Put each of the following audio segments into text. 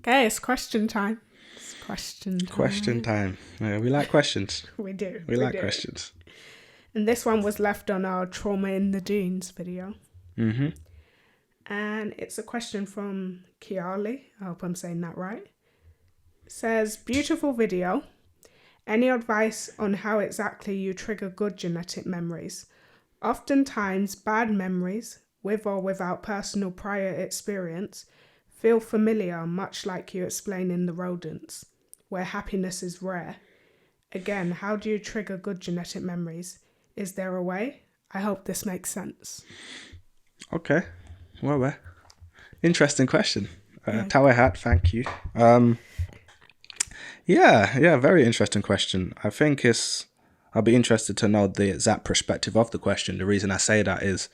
Okay, it's question time. It's question time. Question time. Yeah, we like questions. We do. We like questions. And this one was left on our Trauma in the Dunes video. Mm-hmm. And it's a question from Kiali. I hope I'm saying that right. It says, beautiful video. Any advice on how exactly you trigger good genetic memories? Oftentimes, bad memories, with or without personal prior experience, feel familiar, much like you explain in the rodents, where happiness is rare. Again, how do you trigger good genetic memories? Is there a way? I hope this makes sense. Okay. Well. Interesting question. Tower Hat, thank you. Yeah, very interesting question. I think I'll be interested to know the exact perspective of the question. The reason I say that is,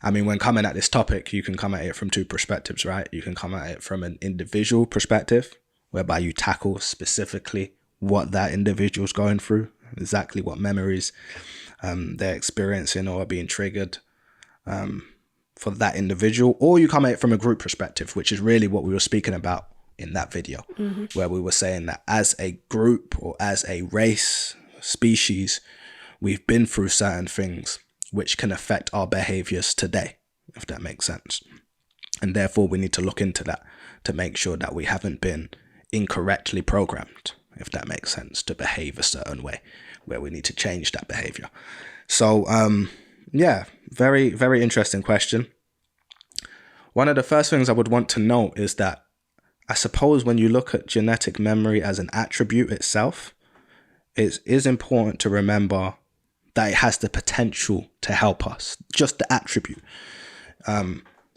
I mean, when coming at this topic, you can come at it from two perspectives, right? You can come at it from an individual perspective, whereby you tackle specifically what that individual's going through, exactly what memories they're experiencing or are being triggered for that individual. Or you come at it from a group perspective, which is really what we were speaking about in that video, where we were saying that as a group or as a race, species, we've been through certain things which can affect our behaviors today, if that makes sense. And therefore we need to look into that to make sure that we haven't been incorrectly programmed, if that makes sense, to behave a certain way, where we need to change that behavior. So yeah, very, very interesting question. One of the first things I would want to note is that I suppose when you look at genetic memory as an attribute itself, it is important to remember that it has the potential to help us, just the attribute.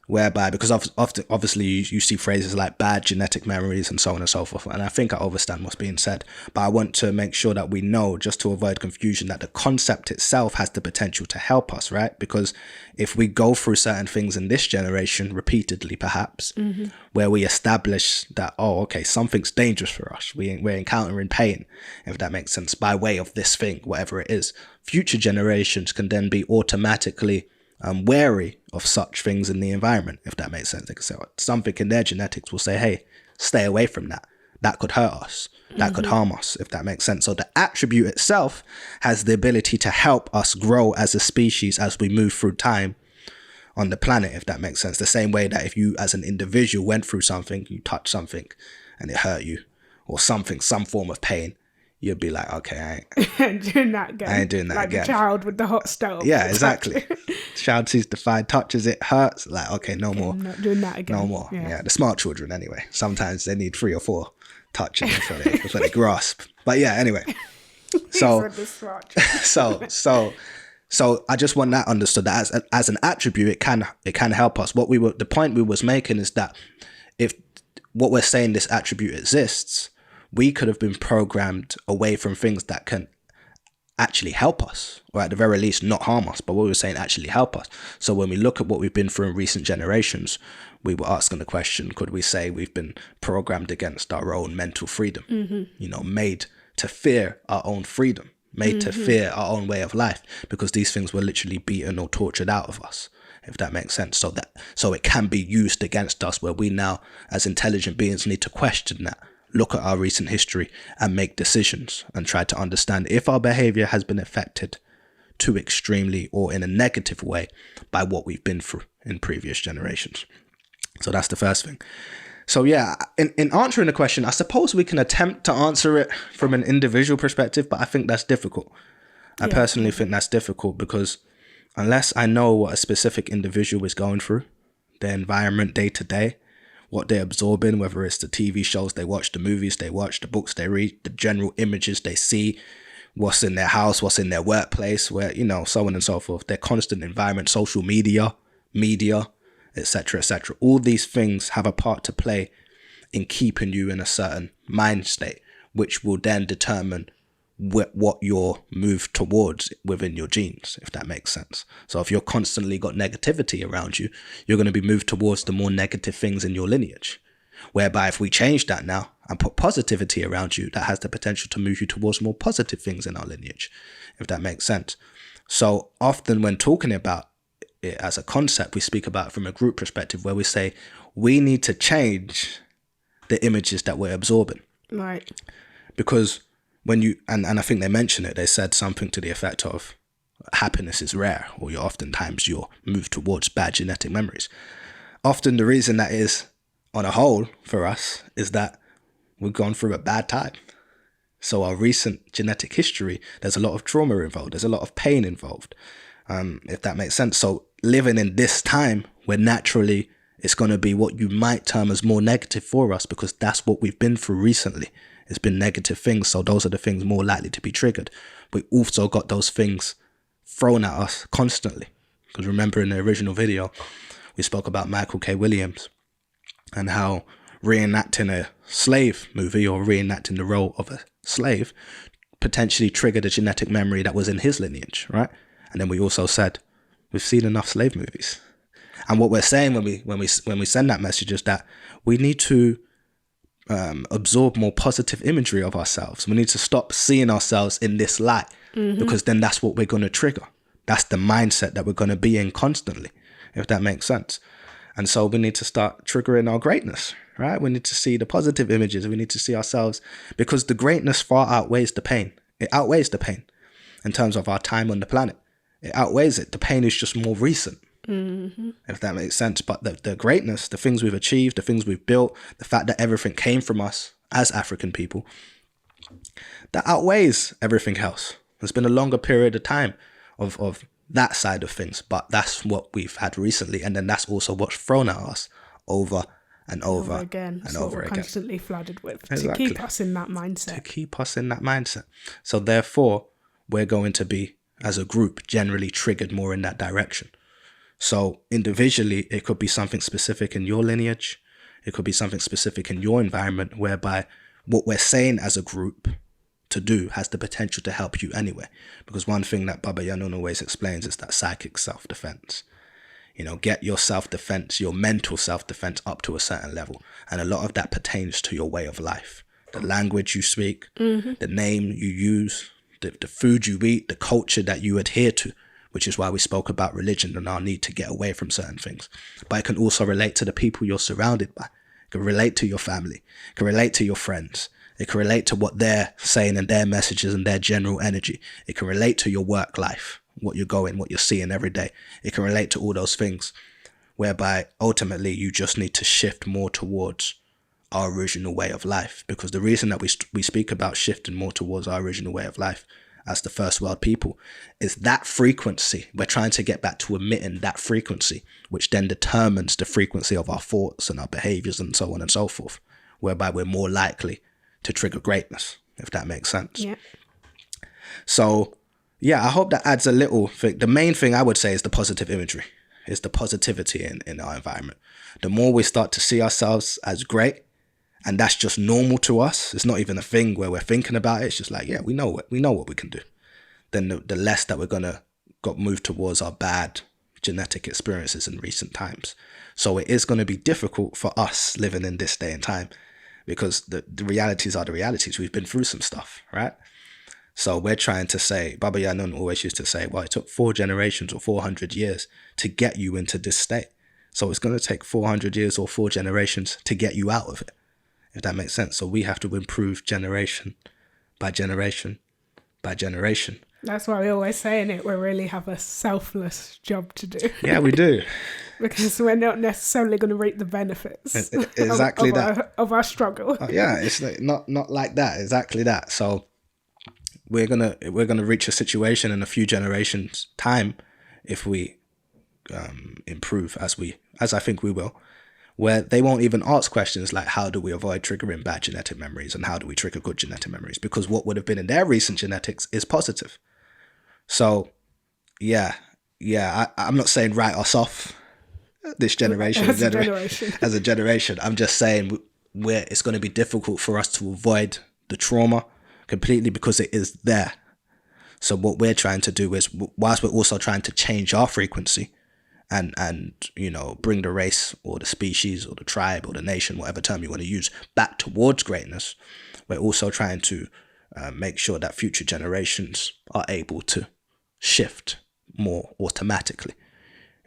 Whereby, because obviously you see phrases like bad genetic memories and so on and so forth, and I think I understand what's being said, but I want to make sure that we know, just to avoid confusion, that the concept itself has the potential to help us, right? Because if we go through certain things in this generation repeatedly, perhaps, where we establish that, oh, okay, something's dangerous for us, we're encountering pain, if that makes sense, by way of this thing, whatever it is, future generations can then be automatically wary of such things in the environment, if that makes sense. They can say something in their genetics will say, hey, stay away from that. That could hurt us. That could harm us, if that makes sense. So the attribute itself has the ability to help us grow as a species as we move through time on the planet, if that makes sense. The same way that if you as an individual went through something, you touched something and it hurt you, or something, some form of pain, you'd be like, okay, I ain't doing that again. Like the child with the hot stove. Yeah, exactly. Child sees the fire, touches it, hurts. Like, okay, no more. I'm not doing that again. No more. Yeah, the smart children anyway. Sometimes they need 3 or 4 touches before they grasp. But yeah, anyway. So I just want that understood, that as an attribute, it can help us. The point we was making is that if what we're saying, this attribute exists, we could have been programmed away from things that can actually help us, or at the very least not harm us, but what we were saying actually help us. So when we look at what we've been through in recent generations, we were asking the question, could we say we've been programmed against our own mental freedom, made to fear our own freedom, made to fear our own way of life, because these things were literally beaten or tortured out of us, if that makes sense. So it can be used against us, where we now as intelligent beings need to question that, look at our recent history and make decisions and try to understand if our behavior has been affected too extremely or in a negative way by what we've been through in previous generations. So that's the first thing. So yeah, in answering the question, I suppose we can attempt to answer it from an individual perspective, but I think that's difficult. I personally think that's difficult, because unless I know what a specific individual is going through, their environment day to day, what they're absorbing, whether it's the TV shows they watch, the movies they watch, the books they read, the general images they see, what's in their house, what's in their workplace, where, so on and so forth, their constant environment, social media, etc., etc. All these things have a part to play in keeping you in a certain mind state, which will then determine what you're moved towards within your genes, if that makes sense. So if you're constantly got negativity around you, you're going to be moved towards the more negative things in your lineage. Whereby if we change that now and put positivity around you, that has the potential to move you towards more positive things in our lineage, if that makes sense. So often when talking about it as a concept, we speak about it from a group perspective, where we say we need to change the images that we're absorbing. Right. Because when you, and I think they mentioned it, they said something to the effect of happiness is rare, or you're moved towards bad genetic memories. Often the reason that is, on a whole, for us, is that we've gone through a bad time. So our recent genetic history, there's a lot of trauma involved. There's a lot of pain involved, if that makes sense. So living in this time where naturally it's going to be what you might term as more negative for us, because that's what we've been through recently. It's been negative things. So those are the things more likely to be triggered. We also got those things thrown at us constantly. Because remember in the original video, we spoke about Michael K. Williams and how reenacting a slave movie or reenacting the role of a slave potentially triggered a genetic memory that was in his lineage, right? And then we also said, we've seen enough slave movies. And what we're saying when we send that message is that we need to absorb more positive imagery of ourselves. We need to stop seeing ourselves in this light, because then that's what we're going to trigger. That's the mindset that we're going to be in constantly, if that makes sense. And so we need to start triggering our greatness, right? We need to see the positive images. We need to see ourselves, because the greatness far outweighs the pain. It outweighs the pain in terms of our time on the planet. It outweighs it. The pain is just more recent, if that makes sense. But the greatness, the things we've achieved, the things we've built, the fact that everything came from us as African people, that outweighs everything else. There's been a longer period of time of that side of things, but that's what we've had recently. And then that's also what's thrown at us over and over again. and So over we're again. constantly flooded with, Exactly. to keep us in that mindset. To keep us in that mindset. So therefore, we're going to be, as a group, generally triggered more in that direction. So individually, it could be something specific in your lineage. It could be something specific in your environment, whereby what we're saying as a group to do has the potential to help you anyway. Because one thing that Baba Yanun always explains is that psychic self-defense. You know, get your self-defense, your mental self-defense up to a certain level. And a lot of that pertains to your way of life. The language you speak, the name you use, the food you eat, the culture that you adhere to, which is why we spoke about religion and our need to get away from certain things. But it can also relate to the people you're surrounded by. It can relate to your family. It can relate to your friends. It can relate to what they're saying and their messages and their general energy. It can relate to your work life, what you're seeing every day. It can relate to all those things, whereby ultimately you just need to shift more towards our original way of life. Because the reason that we speak about shifting more towards our original way of life as the first world people is that frequency. We're trying to get back to emitting that frequency, which then determines the frequency of our thoughts and our behaviors and so on and so forth, whereby we're more likely to trigger greatness, if that makes sense. Yeah. So yeah, I hope that adds a little thing. The main thing I would say is the positive imagery, is the positivity in our environment. The more we start to see ourselves as great, and that's just normal to us, it's not even a thing where we're thinking about it, it's just like, yeah, we know what we can do, then the less that we're gonna move towards our bad genetic experiences in recent times. So it is going to be difficult for us living in this day and time, because the realities are the realities. We've been through some stuff, right? So we're trying to say, Baba Yanun always used to say, well, it took 4 generations or 400 years to get you into this state. So it's going to take 400 years or 4 generations to get you out of it, if that makes sense. So we have to improve generation by generation by generation. That's why we always say in it, we really have a selfless job to do. Yeah, we do. Because we're not necessarily going to reap the benefits Exactly of our struggle. Yeah, it's not like that. Exactly that. So we're gonna reach a situation in a few generations' time, if we improve as I think we will, where they won't even ask questions like, how do we avoid triggering bad genetic memories and how do we trigger good genetic memories? Because what would have been in their recent genetics is positive. So yeah, I'm not saying write us off, this generation as a generation. I'm just saying it's going to be difficult for us to avoid the trauma completely, because it is there. So what we're trying to do is, whilst we're also trying to change our frequency and you know, bring the race or the species or the tribe or the nation, whatever term you want to use, back towards greatness, we're also trying to make sure that future generations are able to shift more automatically.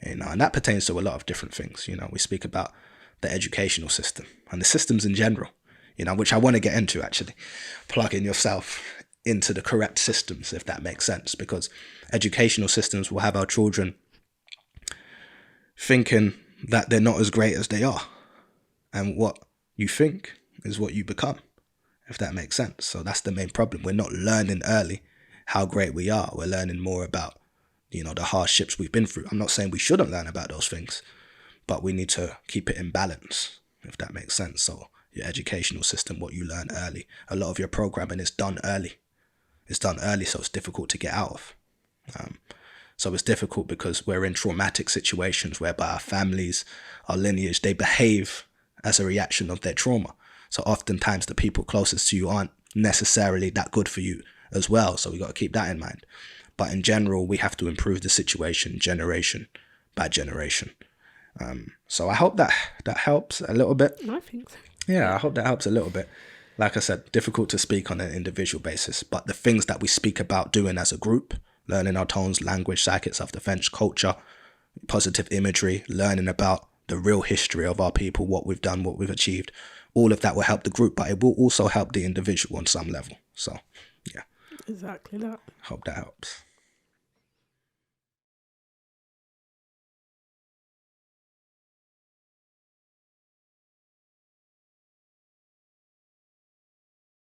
You know, and that pertains to a lot of different things. You know, we speak about the educational system and the systems in general. which I want to get into actually, plugging yourself into the correct systems, if that makes sense, because educational systems will have our children thinking that they're not as great as they are. And what you think is what you become, if that makes sense. So that's the main problem. We're not learning early how great we are. We're learning more about, the hardships we've been through. I'm not saying we shouldn't learn about those things, but we need to keep it in balance, if that makes sense. So your educational system, what you learn early, a lot of your programming is done early. It's done early, so it's difficult to get out of. So it's difficult because we're in traumatic situations whereby our families, our lineage, they behave as a reaction of their trauma. So oftentimes the people closest to you aren't necessarily that good for you as well. So we got to keep that in mind. But in general, we have to improve the situation generation by generation. So I hope that helps a little bit. I think so. Yeah, I hope that helps a little bit. Like I said, difficult to speak on an individual basis, but the things that we speak about doing as a group, learning our tones, language, psychic, self-defense, culture, positive imagery, learning about the real history of our people, what we've done, what we've achieved, all of that will help the group, but it will also help the individual on some level. So, yeah. Exactly that. Hope that helps.